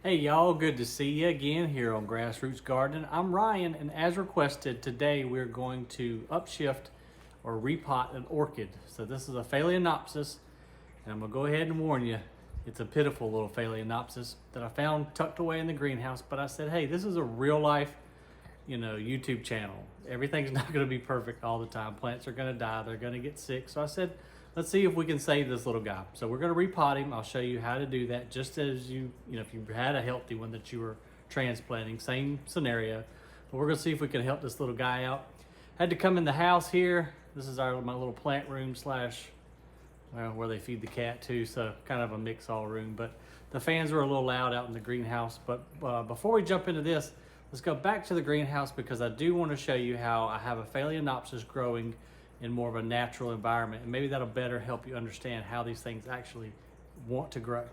Hey y'all, good to see you again here on Grassroots Gardening. I'm Ryan, and as requested, today we're going to upshift or repot an orchid. So this is a Phalaenopsis, and I'm gonna go ahead and warn you, it's a pitiful little Phalaenopsis that I found tucked away in the greenhouse, but I said, hey, this is a real life, YouTube channel. Everything's not gonna be perfect all the time. Plants are gonna die, they're gonna get sick. So I said, let's see if we can save this little guy. So we're gonna repot him. I'll show you how to do that, just as if you had a healthy one that you were transplanting, same scenario. But we're gonna see if we can help this little guy out. Had to come in the house here. This is my little plant room slash, well, where they feed the cat too, so kind of a mix-all room. But the fans were a little loud out in the greenhouse. But before we jump into this, let's go back to the greenhouse, because I do want to show you how I have a Phalaenopsis growing in more of a natural environment, and maybe that'll better help you understand how these things actually want to grow.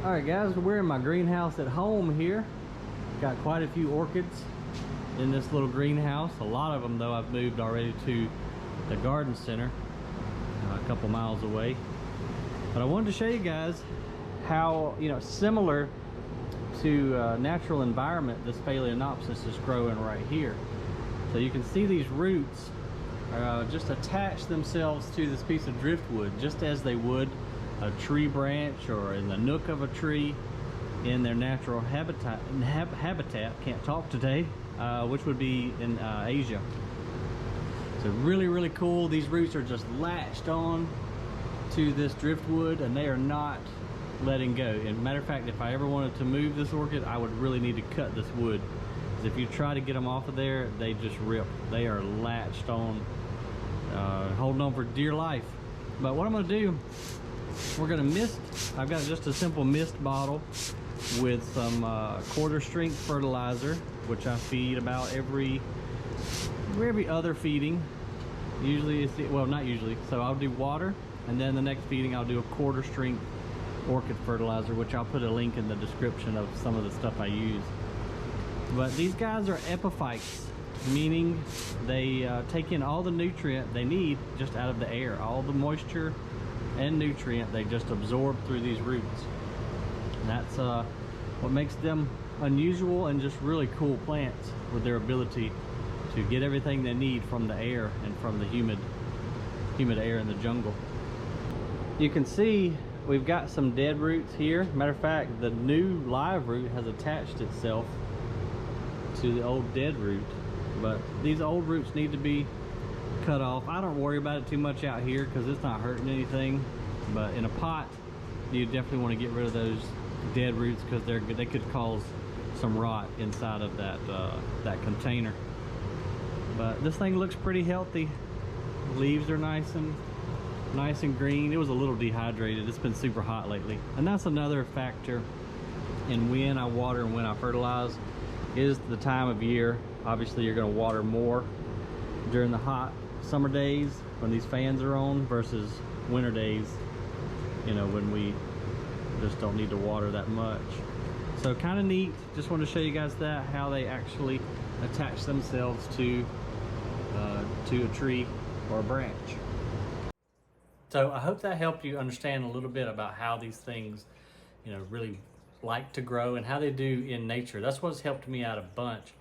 All right guys, we're in my greenhouse at home here. Got quite a few orchids in this little greenhouse. A lot of them though I've moved already to the garden center a couple miles away. But I wanted to show you guys how similar to natural environment this Phalaenopsis is growing right here. So you can see these roots just attach themselves to this piece of driftwood, just as they would a tree branch or in the nook of a tree in their natural habitat. Can't talk today, which would be in Asia. So really cool. These roots are just latched on to this driftwood, and they are not letting go. And matter of fact, if I ever wanted to move this orchid, I would really need to cut this wood, because if you try to get them off of there, they just rip. They are latched on, holding on for dear life. But what I'm going to do, we're going to mist. I've got just a simple mist bottle with some quarter strength fertilizer, which I feed about every other feeding. Usually it's, well, not usually, so I'll do water, and then the next feeding I'll do a quarter strength orchid fertilizer, which I'll put a link in the description of some of the stuff I use. But these guys are epiphytes, meaning they take in all the nutrient they need just out of the air. All the moisture and nutrient they just absorb through these roots. And that's what makes them unusual and just really cool plants, with their ability to get everything they need from the air and from the humid air in the jungle. You can see we've got some dead roots here. Matter of fact, the new live root has attached itself to the old dead root, but these old roots need to be cut off. I don't worry about it too much out here because it's not hurting anything, but in a pot you definitely want to get rid of those dead roots, because they could cause some rot inside of that container. But this thing looks pretty healthy. Leaves are nice and green. It was a little dehydrated. It's been super hot lately, and that's another factor in when I water and when I fertilize, is the time of year. Obviously you're going to water more during the hot summer days when these fans are on, versus winter days, when we just don't need to water that much. So kind of neat. Just want to show you guys that, how they actually attach themselves to a tree or a branch. So I hope that helped you understand a little bit about how these things really like to grow and how they do in nature. That's what's helped me out a bunch.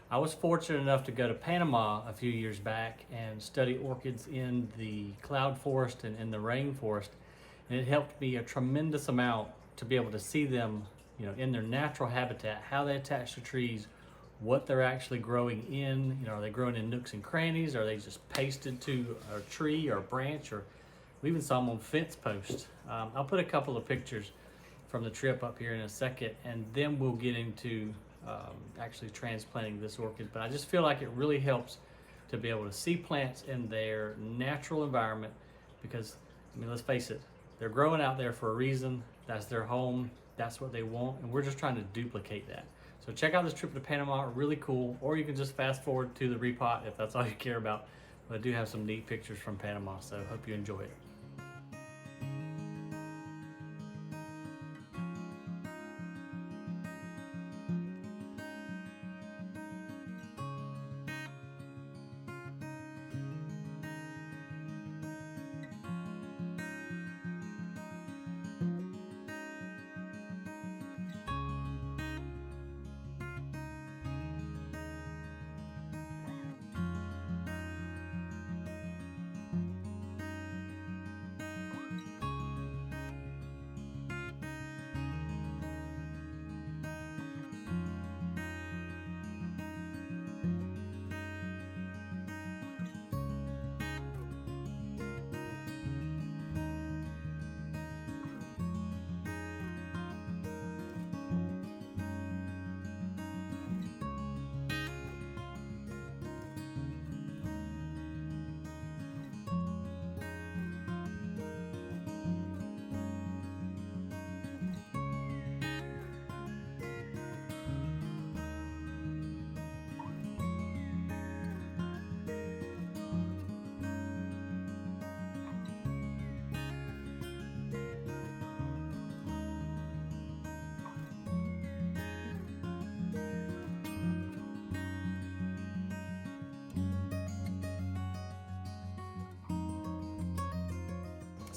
I was fortunate enough to go to Panama a few years back and study orchids in the cloud forest and in the rainforest, and it helped me a tremendous amount to be able to see them in their natural habitat, how they attach to trees, what they're actually growing in. Are they growing in nooks and crannies? Are they just pasted to a tree or a branch? Or we even saw them on fence posts. I'll put a couple of pictures from the trip up here in a second, and then we'll get into actually transplanting this orchid. But I just feel like it really helps to be able to see plants in their natural environment, because let's face it, they're growing out there for a reason. That's their home, that's what they want, and we're just trying to duplicate that. So check out this trip to Panama, really cool. Or you can just fast forward to the repot if that's all you care about. But I do have some neat pictures from Panama, so hope you enjoy it.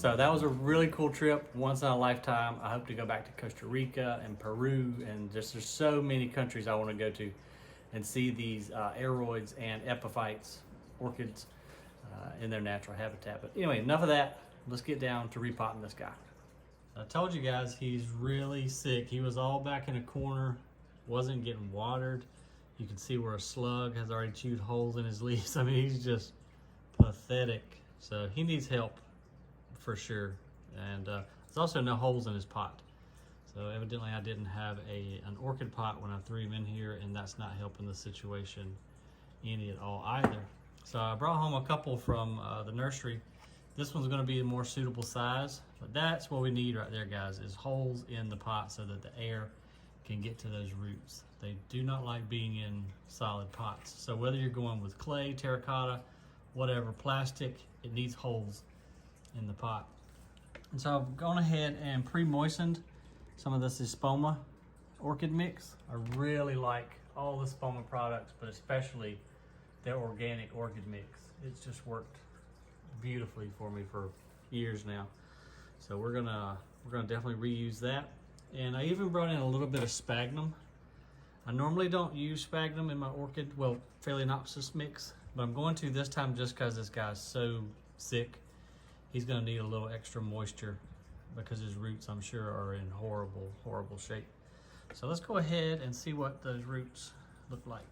So that was a really cool trip, once in a lifetime. I hope to go back to Costa Rica and Peru, and just there's so many countries I want to go to and see these aeroids and epiphytes, orchids, in their natural habitat. But anyway, enough of that. Let's get down to repotting this guy. I told you guys he's really sick. He was all back in a corner, wasn't getting watered. You can see where a slug has already chewed holes in his leaves. I mean, he's just pathetic. So he needs help for sure. And there's also no holes in his pot. So evidently I didn't have an orchid pot when I threw him in here, and that's not helping the situation any at all either. So I brought home a couple from the nursery. This one's gonna be a more suitable size, but that's what we need right there, guys, is holes in the pot so that the air can get to those roots. They do not like being in solid pots. So whether you're going with clay, terracotta, whatever, plastic, it needs holes in the pot. And so I've gone ahead and pre-moistened some of this Spoma orchid mix. I really like all the Spoma products, but especially their organic orchid mix. It's just worked beautifully for me for years now. So we're gonna definitely reuse that. And I even brought in a little bit of sphagnum. I normally don't use sphagnum in my orchid, well, Phalaenopsis mix, but I'm going to this time just because this guy's so sick. He's gonna need a little extra moisture because his roots, I'm sure, are in horrible, horrible shape. So let's go ahead and see what those roots look like.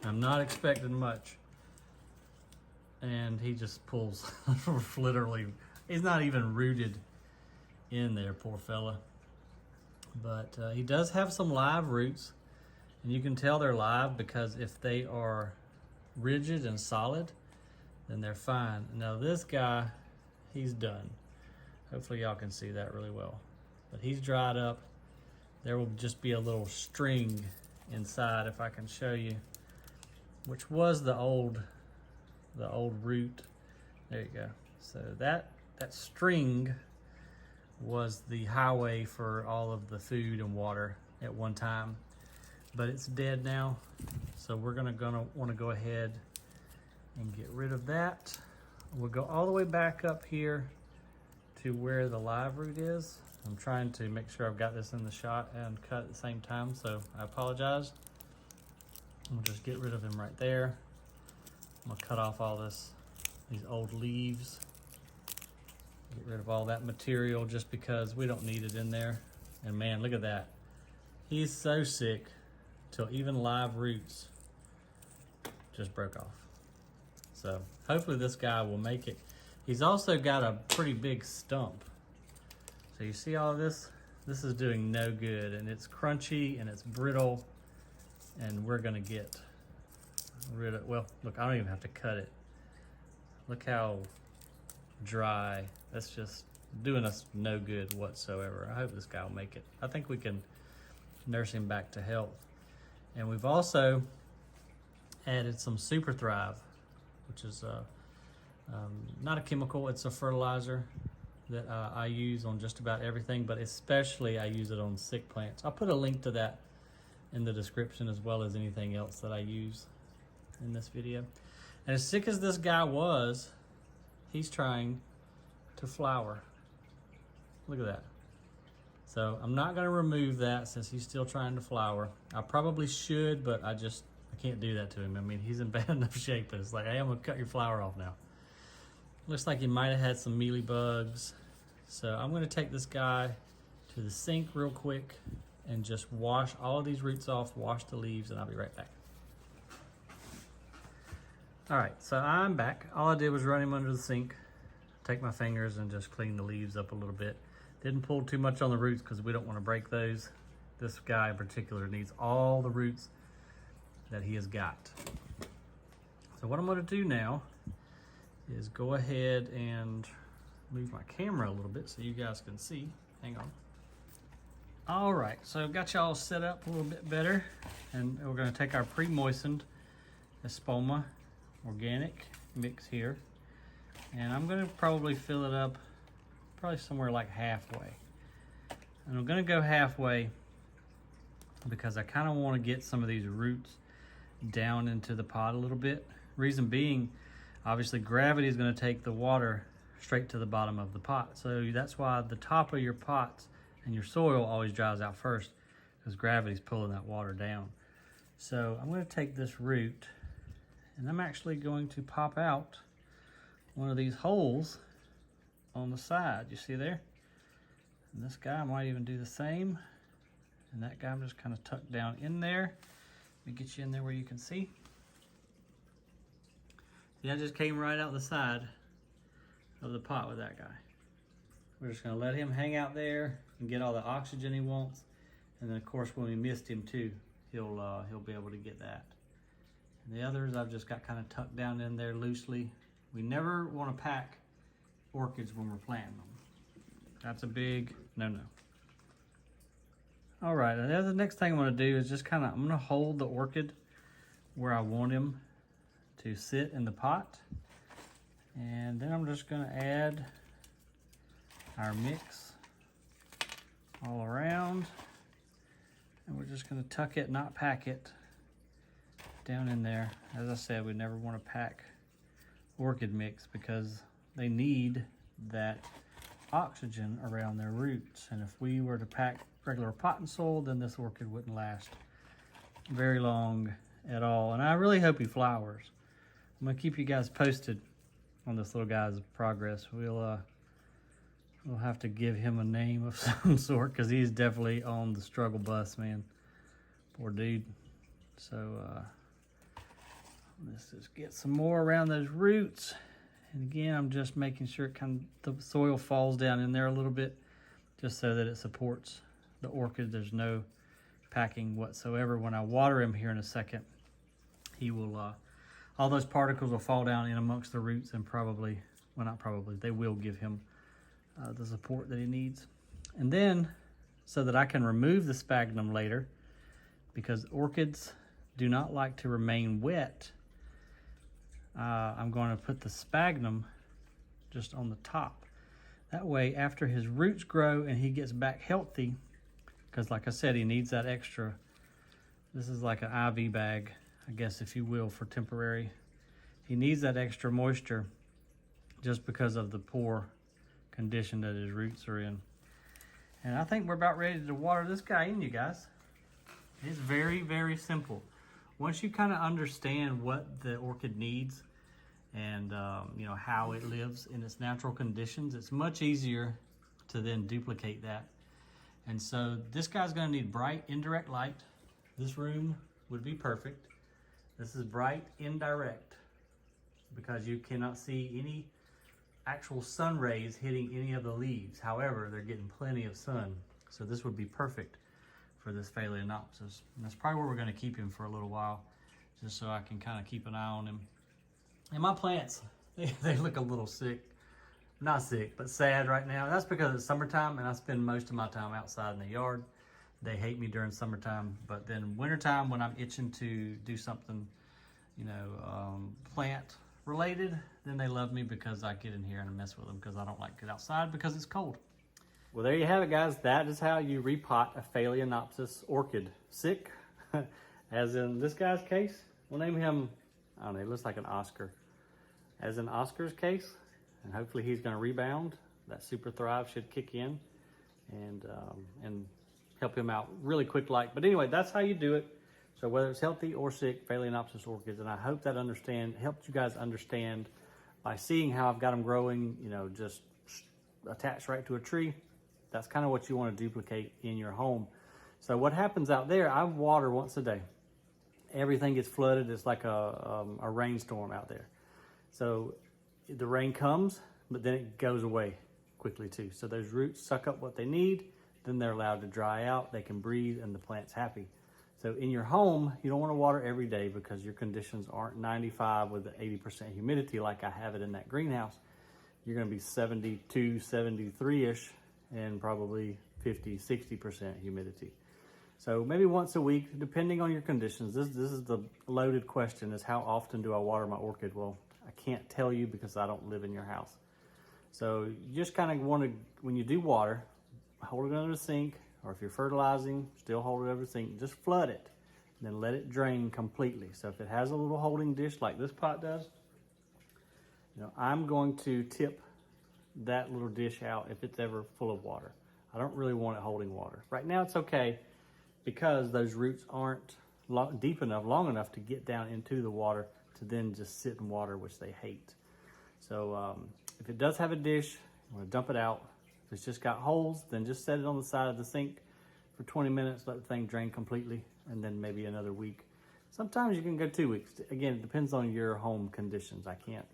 I'm not expecting much. And he just pulls literally, he's not even rooted in there, poor fella. But he does have some live roots, and you can tell they're live because if they are rigid and solid, then they're fine. Now this guy, he's done. Hopefully y'all can see that really well. But he's dried up. There will just be a little string inside, if I can show you, which was the old root. There you go. So that string was the highway for all of the food and water at one time, but it's dead now. So we're gonna want to go ahead and get rid of that. We'll go all the way back up here to where the live root is. I'm trying to make sure I've got this in the shot and cut at the same time, so I apologize. We'll just get rid of him right there. I'm gonna cut off all these old leaves. Get rid of all that material just because we don't need it in there. And man, look at that. He's so sick till even live roots just broke off. So hopefully this guy will make it. He's also got a pretty big stump. So you see all of this? This is doing no good, and it's crunchy and it's brittle, and we're gonna get rid of, well, look, I don't even have to cut it. Look how dry. That's just doing us no good whatsoever. I hope this guy will make it. I think we can nurse him back to health. And we've also added some Super Thrive, which is not a chemical, it's a fertilizer that I use on just about everything, but especially I use it on sick plants. I'll put a link to that in the description, as well as anything else that I use in this video. And as sick as this guy was, he's trying to flower. Look at that. So I'm not gonna remove that since he's still trying to flower. I probably should, but I can't do that to him. I mean, he's in bad enough shape, but it's like, hey, I'm gonna cut your flower off now. Looks like he might have had some mealy bugs. So I'm gonna take this guy to the sink real quick and just wash all of these roots off, wash the leaves, and I'll be right back. All right, so I'm back. All I did was run him under the sink, take my fingers and just clean the leaves up a little bit. Didn't pull too much on the roots because we don't want to break those. This guy in particular needs all the roots that he has got. So what I'm gonna do now is go ahead and move my camera a little bit so you guys can see. Hang on. All right, so I've got y'all set up a little bit better, and we're gonna take our pre-moistened Spoma organic mix here, and I'm gonna probably fill it up probably somewhere like halfway. And I'm gonna go halfway because I kind of want to get some of these roots down into the pot a little bit. Reason being, obviously gravity is going to take the water straight to the bottom of the pot. So that's why the top of your pots and your soil always dries out first, because gravity's pulling that water down. So I'm going to take this root and I'm actually going to pop out one of these holes on the side. You see there? And this guy might even do the same. And that guy I'm just kind of tucked down in there. Let me get you in there where you can see. See, I just came right out the side of the pot with that guy. We're just gonna let him hang out there and get all the oxygen he wants. And then of course when we mist him too, he'll be able to get that. And the others I've just got kind of tucked down in there loosely. We never want to pack orchids when we're planting them. That's a big no-no. All right, and the next thing I'm gonna do is just I'm gonna hold the orchid where I want him to sit in the pot. And then I'm just gonna add our mix all around. And we're just gonna tuck it, not pack it, down in there. As I said, we never wanna pack orchid mix because they need that oxygen around their roots. And if we were to pack regular pot and soil, then this orchid wouldn't last very long at all. And I really hope he flowers. I'm gonna keep you guys posted on this little guy's progress. We'll have to give him a name of some sort because he's definitely on the struggle bus, man. Poor dude. So let's just get some more around those roots. And again, I'm just making sure the soil falls down in there a little bit, just so that it supports the orchid. There's no packing whatsoever. When I water him here in a second, he will, all those particles will fall down in amongst the roots and probably, well not probably, they will give him the support that he needs. And then, so that I can remove the sphagnum later, because orchids do not like to remain wet, I'm going to put the sphagnum just on the top. That way, after his roots grow and he gets back healthy, because like I said, he needs that extra, this is like an IV bag, I guess if you will, for temporary. He needs that extra moisture just because of the poor condition that his roots are in. And I think we're about ready to water this guy in, you guys. It's very, very simple. Once you kind of understand what the orchid needs and you know, how it lives in its natural conditions, it's much easier to then duplicate that. And so this guy's gonna need bright indirect light. This room would be perfect. This is bright indirect because you cannot see any actual sun rays hitting any of the leaves. However, they're getting plenty of sun. So this would be perfect for this Phalaenopsis. And that's probably where we're gonna keep him for a little while, just so I can kind of keep an eye on him. And my plants, they look a little sick. Not sick, but sad right now. That's because it's summertime and I spend most of my time outside in the yard. They hate me during summertime, but then wintertime when I'm itching to do something, you know, plant related, then they love me because I get in here and I mess with them because I don't like to get outside because it's cold. Well, there you have it, guys. That is how you repot a Phalaenopsis orchid. Sick, as in this guy's case. We'll name him, I don't know, he looks like an Oscar. As in Oscar's case, and hopefully he's gonna rebound. That Super Thrive should kick in and help him out really quick like. But anyway, that's how you do it. So whether it's healthy or sick, Phalaenopsis orchids, and I hope that helped you guys understand by seeing how I've got them growing, you know, just attached right to a tree. That's kind of what you want to duplicate in your home. So what happens out there, I water once a day. Everything gets flooded. It's like a rainstorm out there. So the rain comes, but then it goes away quickly too. So those roots suck up what they need, then they're allowed to dry out, they can breathe, and the plant's happy. So in your home, you don't want to water every day because your conditions aren't 95 with the 80% humidity like I have it in that greenhouse. You're going to be 72, 73-ish and probably 50, 60% humidity. So maybe once a week, depending on your conditions. This is the loaded question, is how often do I water my orchid? Well, I can't tell you because I don't live in your house. So you just kind of want to, when you do water, hold it under the sink, or if you're fertilizing, still hold it over the sink. Just flood it, and then let it drain completely. So if it has a little holding dish like this pot does, you know, I'm going to tip that little dish out if it's ever full of water. I don't really want it holding water. Right now it's okay because those roots aren't deep enough, long enough to get down into the water to then just sit in water, which they hate. So if it does have a dish, you want to dump it out. If it's just got holes, then just set it on the side of the sink for 20 minutes, let the thing drain completely, and then maybe another week. Sometimes you can go 2 weeks. Again, it depends on your home conditions. I can't,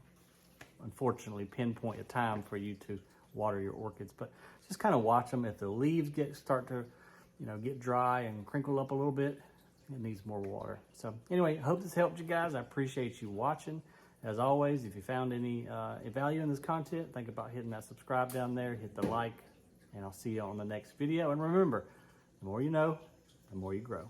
unfortunately, pinpoint a time for you to water your orchids, but just kind of watch them. If the leaves start to, get dry and crinkle up a little bit, it needs more water. So anyway, hope this helped you guys. I appreciate you watching. As always, if you found any value in this content, think about hitting that subscribe down there, hit the like, and I'll see you on the next video. And remember, the more you know, the more you grow.